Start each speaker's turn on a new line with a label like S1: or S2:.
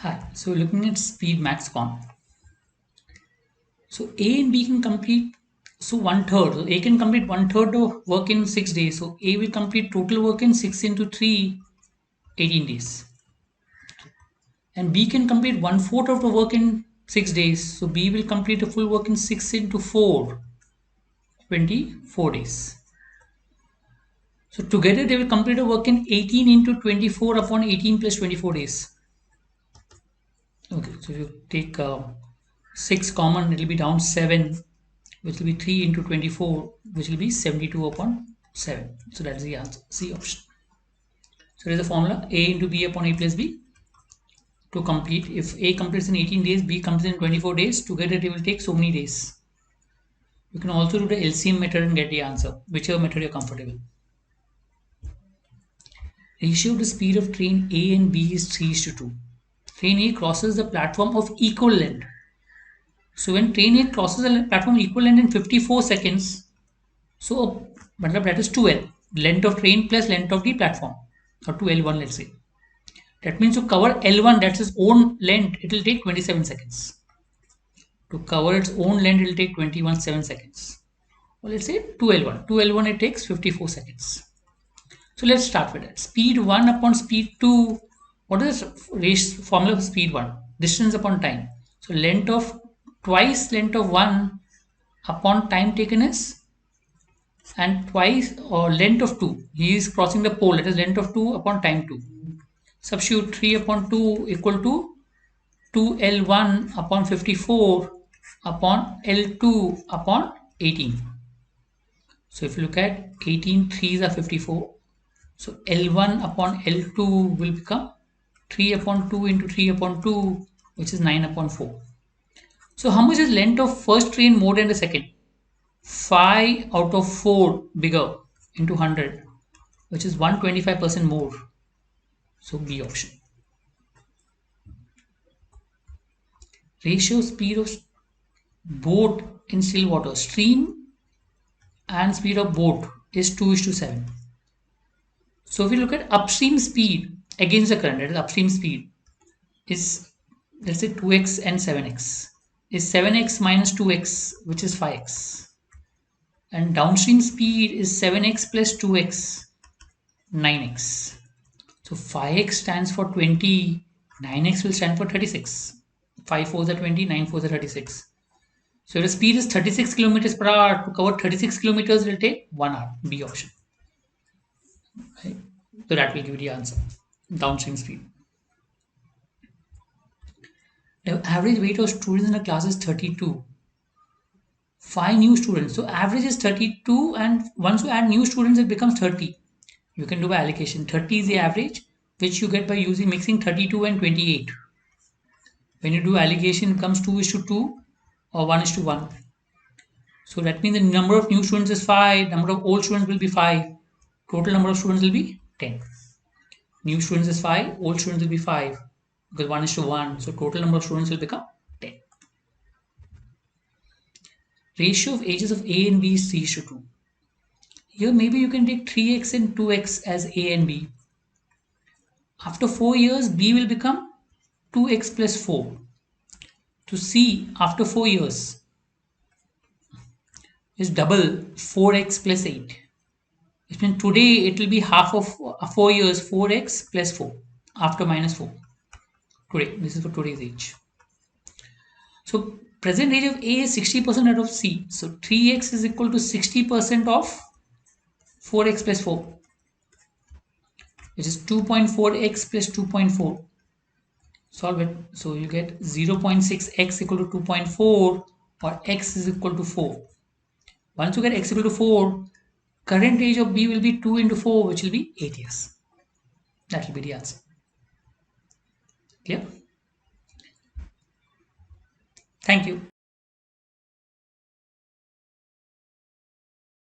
S1: Hi, so looking at speed max con. So A and B can complete one third. So A can complete one third of work in 6 days. So A will complete total work in 6 into 3, 18 days. And B can complete one fourth of the work in 6 days. So B will complete the full work in 6 into 4, 24 days. So together they will complete the work in 18 into 24 upon 18 plus 24 days. Okay, so if you take 6 common, it will be down 7, which will be 3 into 24, which will be 72 upon 7. So that is the answer, C option. So there is a formula A into B upon A plus B to complete. If A completes in 18 days, B completes in 24 days, together they will take so many days. You can also do the LCM method and get the answer, whichever method you're comfortable. Ratio of the speed of train A and B is 3:2. Train A crosses the platform of equal length. So when train A crosses the platform equal length in 54 seconds, so that is 2L, length of train plus length of the platform, or 2L1, let's say. That means to cover L1, that's its own length, it will take 27 seconds. To cover its own length, it will take 21 seconds. Well, let's say 2L1. 2L1, it takes 54 seconds. So let's start with that. Speed 1 upon speed 2. What is the formula for speed 1? Distance upon time. So length of twice length of 1 upon time taken is, and twice or length of 2. He is crossing the pole, that is length of 2 upon time 2. Substitute 3 upon 2 equal to 2L1 upon 54 upon L2 upon 18. So if you look at 18, 3s are 54. So L1 upon L2 will become 3 upon 2 into 3 upon 2, which is 9 upon 4. So how much is length of first train more than the second? 5 out of 4 bigger into 100, which is 125% more. So B option. Ratio speed of boat in still water, stream and speed of boat is 2:7. So if we look at upstream speed against the current, that is upstream speed is, let's say 2x and 7x, is 7x minus 2x, which is 5x. And downstream speed is 7x plus 2x, 9x. So 5x stands for 20, 9x will stand for 36. 5 4s are 20, 9 4s are 36. So if the speed is 36 kilometers per hour, to cover 36 kilometers will take 1 hour. B option. Right? So that will give you the answer. Downstream speed. The average weight of students in a class is 32. 5 new students. So average is 32, and once you add new students, it becomes 30. You can do by allocation. 30 is the average, which you get by using mixing 32 and 28. When you do allocation, it becomes 2:2 or 1:1. So that means the number of new students is 5, number of old students will be 5. Total number of students will be 10. New students is 5, old students will be 5, because 1:1. So total number of students will become 10. Ratio of ages of A and B is 3:2. Here maybe you can take 3x and 2x as A and B. After 4 years, B will become 2x plus 4. To C, after 4 years, is double 4x plus 8. Which means today it will be half of 4 years, 4x plus 4, after minus 4. Today, this is for today's age. So present age of A is 60% out of C. So 3x is equal to 60% of 4x plus 4, which is 2.4x plus 2.4. Solve it. So you get 0.6x equal to 2.4, or x is equal to 4. Once you get x equal to 4, current age of B will be 2 into 4, which will be 8 years. That will be the answer. Clear? Thank you.